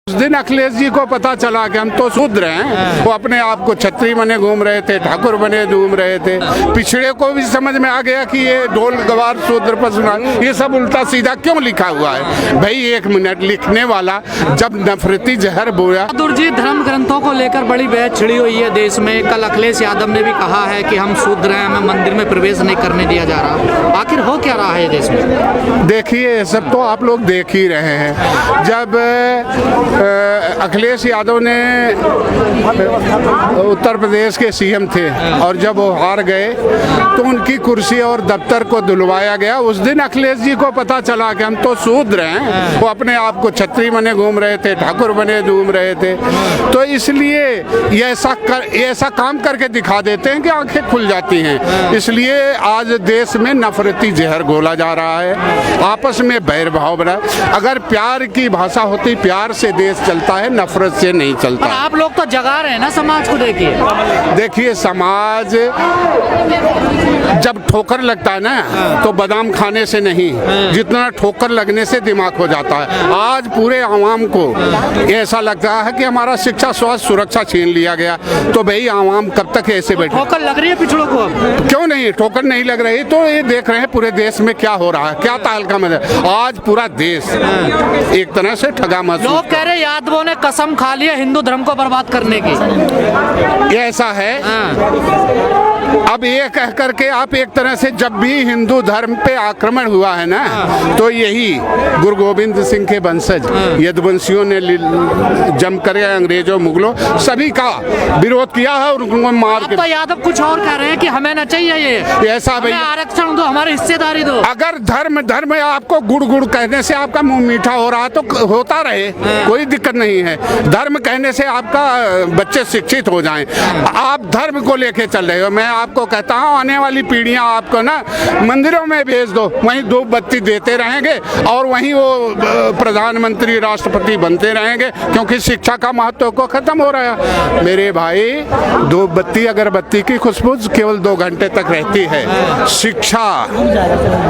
उस दिन अखिलेश जी को पता चला कि हम तो शूद्र हैं, वो अपने आप को छत्री बने घूम रहे थे, ठाकुर बने घूम रहे थे। पिछड़े को भी समझ में आ गया कि ये ढोल गवार शूद्र पशुना, ये सब उल्टा सीधा क्यों लिखा हुआ है। भाई एक मिनट, लिखने वाला जब नफरती जहर बोया। बहादुर जी, धर्म ग्रंथों को लेकर बड़ी बहस छिड़ी हुई है देश में। कल अखिलेश यादव ने भी कहा है कि हम शूद्र हैं, हमें मंदिर में प्रवेश नहीं करने दिया जा रहा। आखिर हो क्या रहा है देश में? देखिए, सब तो आप लोग देख ही रहे हैं। जब अखिलेश यादव ने उत्तर प्रदेश के सीएम थे और जब वो हार गए तो उनकी कुर्सी और दफ्तर को धुलवाया गया। उस दिन अखिलेश जी को पता चला कि हम तो शूद्र हैं, वो अपने आप को छत्री बने घूम रहे थे, ठाकुर बने घूम रहे थे। तो इसलिए ये ऐसा काम करके दिखा देते हैं कि आंखें खुल जाती हैं। इसलिए आज देश में नफरती जहर घोला जा रहा है, आपस में बैर भाव बना। अगर प्यार की भाषा होती, प्यार से देश चलता है, नफरत से नहीं चलता। आप लोग तो जगा रहे हैं ना समाज को। देखिए समाज जब ठोकर लगता है ना तो बादाम खाने से नहीं, जितना ठोकर लगने से दिमाग हो जाता है। आज पूरे आवाम को ऐसा लगता है कि हमारा शिक्षा, स्वास्थ्य, सुरक्षा छीन लिया गया। तो भाई आवाम कब तक ऐसे बैठे? ठोकर लग रही है पिछड़ों को। क्यों नहीं, ठोकर नहीं लग रही? तो ये देख रहे हैं पूरे देश में क्या हो रहा है, क्या तालका में। आज पूरा देश एक तरह से ठगा महसूस। लोग कह रहे यादवों ने कसम खा ली है हिंदू धर्म को बर्बाद करने की। ये ऐसा है। अब ये कह करके आप एक तरह से, जब भी हिंदू धर्म पे आक्रमण हुआ है ना, तो यही गुरु गोविंद सिंह के वंशज यदुवंशियों ने जम कर अंग्रेजों, मुगलों सभी का विरोध किया है और उनको मार के। तो यादव कुछ और कह रहे हैं कि हमें न चाहिए ये ऐसा। भाई आरक्षण दो, हमारी हिस्सेदारी दो। अगर धर्म आपको गुड़ गुड़ कहने से आपका मुंह मीठा हो रहा है तो होता रहे, कोई दिक्कत नहीं है। धर्म कहने से आपका बच्चे शिक्षित हो जाएं। आप धर्म को लेके चल रहे हो। मैं आपको कहता हूँ, आने वाली पीढ़ियां आपको ना मंदिरों में भेज दो, वहीं धूप बत्ती देते रहेंगे और वहीं वो प्रधानमंत्री, राष्ट्रपति बनते रहेंगे, क्योंकि शिक्षा का महत्व को खत्म हो रहा है। मेरे भाई, धूप बत्ती, अगरबत्ती की खुशबू केवल 2 घंटे तक रहती है।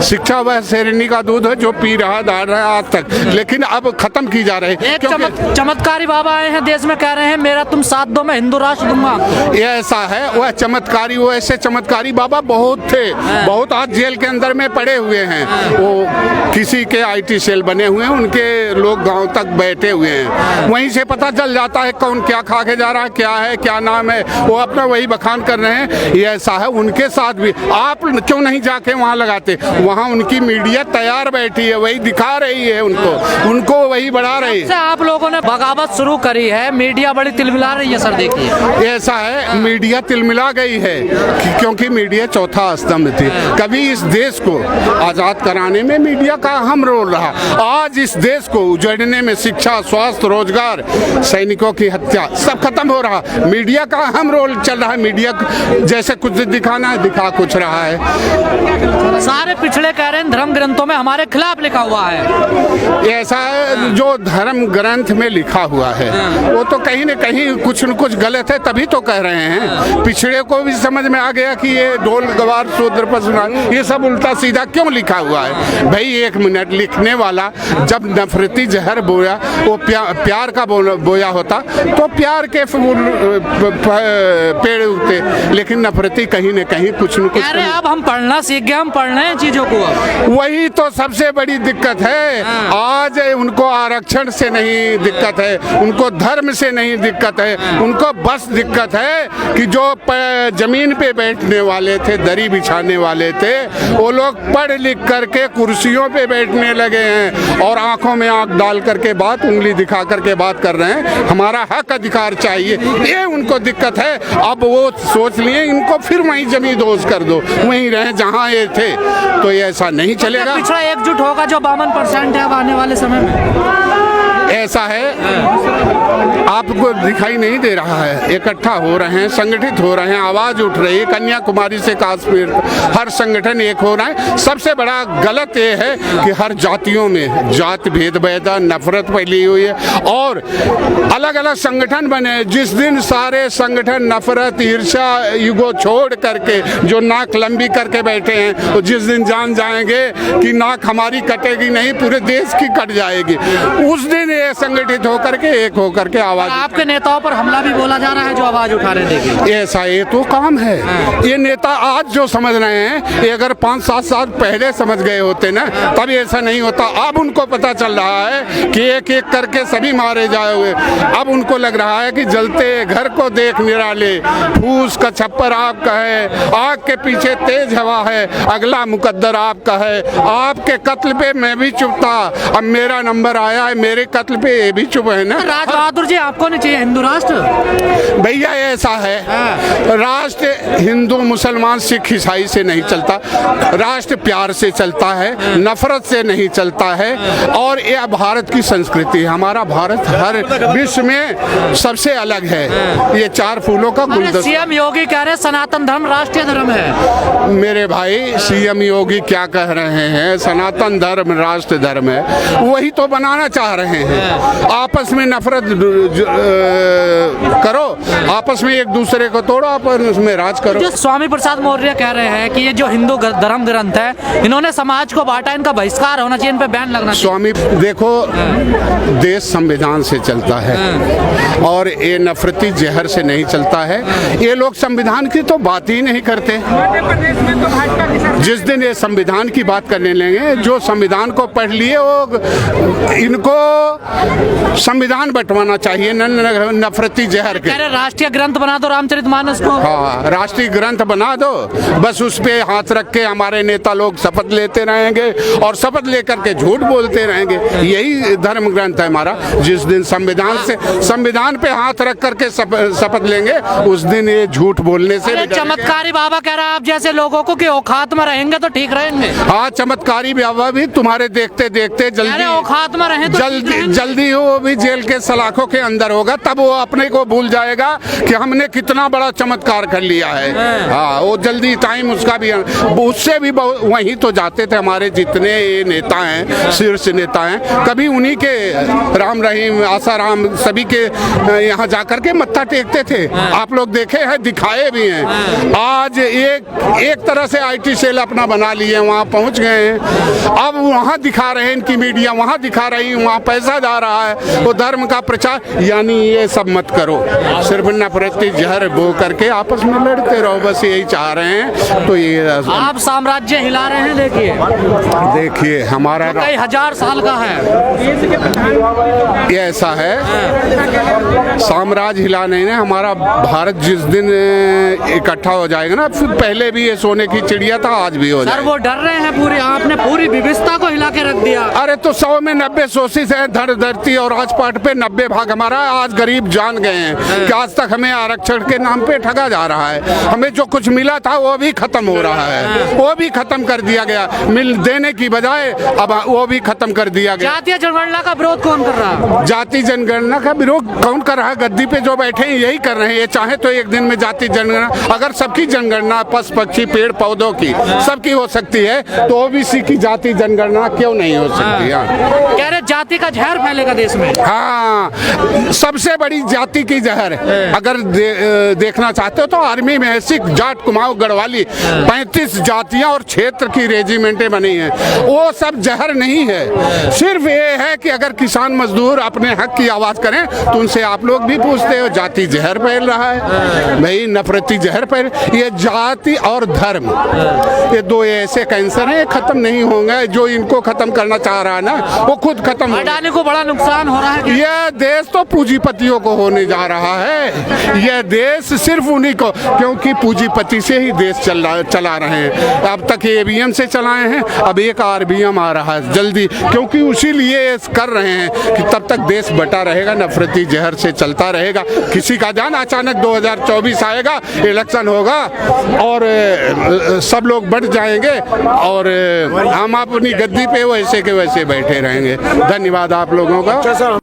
शिक्षा वह शेरनी का दूध है जो पी रहा दाड़ रहा है आज तक, लेकिन अब खत्म की जा रही है। चमत्कारी बाबा आए हैं देश में, कह रहे हैं मेरा तुम साथ दो, मैं हिंदू राष्ट्र दूंगा। ये ऐसा है, वह चमत्कारी, वो ऐसे चमत्कारी बाबा बहुत थे, बहुत आज जेल के अंदर में पड़े हुए हैं। वो किसी के IT सेल बने हुए हैं, उनके लोग गांव तक बैठे हुए हैं। वहीं से पता चल जाता है कौन क्या खा के जा रहा है, क्या है, क्या नाम है। वो अपना वही बखान कर रहे हैं। ये ऐसा है। उनके साथ भी आप क्यों नहीं जाके वहाँ लगाते? वहाँ उनकी मीडिया तैयार बैठी है, वही दिखा रही है उनको वही बढ़ा रही है। आप लोगों ने बगावत शुरू करी है, मीडिया बड़ी तिलमिला रही है। सर देखिए, ऐसा है, मीडिया तिलमिला गई है क्योंकि मीडिया चौथा स्तंभ थी। कभी इस देश को आजाद कराने में मीडिया का अहम रोल रहा। आज इस देश को उजड़ने में शिक्षा, स्वास्थ्य, रोजगार, सैनिकों की हत्या सब खत्म हो रहा। मीडिया का अहम रोल चल रहा है। मीडिया जैसे कुछ दिखाना है, दिखा कुछ रहा है। सारे पिछड़े कह रहे हैं धर्म ग्रंथों में हमारे खिलाफ लिखा हुआ है। ऐसा है, जो धर्म ग्रंथ में लिखा हुआ है वो तो कहीं न कहीं कुछ न कुछ गलत है, तभी तो कह रहे हैं। पिछड़े को भी समझ में आ गया कि ये ढोल गवार शूद्र पशुना, ये सब उल्टा सीधा क्यों लिखा हुआ है। भाई एक मिनट, लिखने वाला जब नफरती जहर बोया, वो प्यार का बोया होता तो प्यार के पेड़ उगते, लेकिन नफरती कहीं न कहीं कुछ न कुछ। अरे अब हम पढ़ना सीख गए, हम पढ़ रहे हैं चीजों को। वही तो सबसे बड़ी दिक्कत है। आज उनको आरक्षण से नहीं दिक्कत है, उनको धर्म से नहीं दिक्कत है, उनको बस दिक्कत है कि जो जमीन पे बैठने वाले थे, दरी बिछाने वाले थे, वो लोग पढ़ लिख करके कुर्सियों पे बैठने लगे हैं और आंखों में आंख डाल करके बात, उंगली दिखा करके बात कर रहे हैं, हमारा हक अधिकार चाहिए। ये उनको दिक्कत है। अब वो सोच लिए इनको फिर वहीं जमींदोज कर दो, वहीं रहे जहाँ ये थे। तो ये ऐसा नहीं चलेगा। पिछड़ा एकजुट होगा जो 52% है अब आने वाले समय में। ऐसा है, आपको दिखाई नहीं दे रहा है। इकट्ठा हो रहे हैं, संगठित हो रहे हैं, आवाज उठ रही है। कन्याकुमारी से कश्मीर, हर संगठन एक हो रहा है। सबसे बड़ा गलत ये है कि हर जातियों में जात भेद, नफरत फैली हुई है और अलग अलग संगठन बने। जिस दिन सारे संगठन नफरत, ईर्ष्या, ईगो छोड़ करके जो नाक लंबी करके बैठे हैं, तो जिस दिन जान जाएंगे कि नाक हमारी कटेगी नहीं, पूरे देश की कट जाएगी, उस दिन ये संगठित होकर के एक होकर के आवाज। आपके नेताओं पर हमला भी बोला जा रहा है जो आवाज उठा रहे हैं, देखिए ऐसा ये तो काम है। ये नेता आज जो समझ रहे हैं, ये अगर 5-7 साल पहले समझ गए होते ना, तब ऐसा नहीं होता। अब उनको पता चल रहा है कि एक एक करके सभी मारे जाओगे। अब उनको लग रहा है कि जलते घर को देख निराले, फूस का छप्पर आपका है, आग के पीछे तेज हवा है, अगला मुकद्दर आपका है। आपके कत्ल पे मैं भी चुप था, अब मेरा नंबर आया है, मेरे कत्ल पे ये भी चुप है ना। राज बहादुर जी, आपको नहीं चाहिए हिंदू राष्ट्र? भैया ऐसा है, राष्ट्र हिंदू मुसलमान सिख ईसाई से नहीं चलता, राष्ट्र प्यार से चलता है, नफरत से नहीं चलता है। और ये भारत की संस्कृति है। हमारा भारत हर विश्व में सबसे अलग है। ये 4 फूलों का गुलदस्ता। सीएम योगी कह रहे हैं सनातन धर्म राष्ट्रीय धर्म है। मेरे भाई, सीएम योगी क्या कह रहे हैं? सनातन धर्म राष्ट्र धर्म है, वही तो बनाना चाह रहे हैं। आपस में नफरत करो, आपस में एक दूसरे को तोड़ो, आपस में राज करो। जो स्वामी प्रसाद मौर्य कह रहे हैं कि ये जो हिंदू धर्म ग्रंथ है, इन्होंने समाज को बांटा, इनका बहिष्कार होना चाहिए, इन पे बैन लगना चाहिए। स्वामी देखो, देश संविधान से चलता है और ये नफरती जहर से नहीं चलता है। ये लोग संविधान की तो बात ही नहीं करते। जिस दिन ये संविधान की बात करने लेंगे, जो संविधान को पढ़ लिए वो, इनको संविधान बंटवाना चाहिए, नफरती जहर के। राष्ट्रीय ग्रंथ बना दो रामचरितमानस को। हाँ, राष्ट्रीय ग्रंथ बना दो, बस उस पे हाथ रख के हमारे नेता लोग शपथ लेते रहेंगे और शपथ लेकर के झूठ बोलते रहेंगे। यही धर्म ग्रंथ है हमारा। जिस दिन संविधान पे हाथ रख करके शपथ लेंगे, उस दिन ये झूठ बोलने से। चमत्कारी बाबा कह रहा है आप जैसे लोगों को कि औकात में रहेंगे तो ठीक रहेंगे। हाँ, चमत्कारी बाबा भी तुम्हारे देखते देखते जल्दी औकात में रहे तो जल्दी वो भी जेल के सलाखों के अंदर होगा, तब वो अपने को भूल जाएगा कि हमने कितना बड़ा चमत्कार कर लिया है। हाँ, वो जल्दी टाइम उसका भी, उससे भी वहीं तो जाते थे हमारे जितने नेता हैं, शीर्ष नेता हैं, कभी उन्हीं के राम रहीम, आसाराम, सभी के यहाँ जाकर के मत्था टेकते थे। आप लोग देखे हैं, दिखाए भी हैं। आज एक तरह से IT सेल अपना बना लिए, वहाँ पहुँच गए हैं। अब वहाँ दिखा रहे हैं, इनकी मीडिया वहाँ दिखा रही है, वहाँ पैसा जा रहा है, वो धर्म का प्रचार। यानी ये सब मत करो, सिर्फ नफरती जहर बो करके आपस में लड़ते रहो, बस यही चाह रहे हैं। तो ये आप साम्राज्य हिला रहे हैं। देखिए हमारा कई हजार साल का है, ये ऐसा है, साम्राज्य हिलाने ने हमारा भारत जिस दिन इकट्ठा हो जाएगा ना, फिर पहले भी ये सोने की चिड़िया था, आज भी हो जाएगा। सर वो डर रहे हैं पूरी, आपने पूरी विविधता को हिला के रख दिया। अरे तो 100 में 90 सोसिस है, धरती और राजपाट पे 90 भाग हमारा। आज गरीब जान गए हैं कि आज तक हमें आरक्षण के नाम पे ठगा जा रहा है। हमें जो कुछ मिला था वो भी खत्म हो रहा है, वो भी खत्म कर दिया गया। मिल देने की बजाय अब वो भी खत्म कर दिया गया। जातीय जनगणना का विरोध कौन कर रहा है? जाति जनगणना का विरोध कौन कर रहा है? गद्दी पे जो बैठे हैं यही कर रहे हैं। ये चाहे तो एक दिन में जाति जनगणना, अगर सबकी जनगणना पशु पक्षी पेड़ पौधों की सबकी हो सकती है, तो OBC की जाति जनगणना क्यों नहीं हो सकती? कह रहे जाति का जहर फैलेगा देश में। हाँ, सबसे बड़ी जाति की जहर अगर देखना चाहते हो तो आर्मी में है, सिख, जाट, कुमाऊं, गढ़वाली, 35 जातियां और क्षेत्र की रेजिमेंटें बनी हैं। वो सब जहर नहीं है, सिर्फ ये है कि अगर किसान मजदूर अपने हक की आवाज करें तो उनसे आप लोग भी पूछते हो, जाति जहर फैल रहा है भाई, नफरती जहर फैल। ये जाति और धर्म, ये दो ऐसे कैंसर हैं, ये खत्म नहीं होंगे। जो इनको खत्म करना चाह रहा है ना, वो खुद खत्म हो। अडानी को बड़ा नुकसान हो रहा है। यह देश तो पूंजीपतियों को होने जा रहा है। यह देश सिर्फ उन्हीं को, क्योंकि पूंजीपति से ही देश चला रहे हैं। अब तक ABM से चलाए हैं, अब एक RBM आ रहा है जल्दी, क्योंकि उसी लिए कर रहे हैं कि तब तक देश बटा रहेगा, नफरती जहर से चलता रहेगा। किसी का जान अचानक 2024 आएगा, इलेक्शन होगा और सब लोग बढ़ जाएंगे और हम अपनी गद्दी पे वैसे के वैसे बैठे रहेंगे। धन्यवाद आप लोगों का।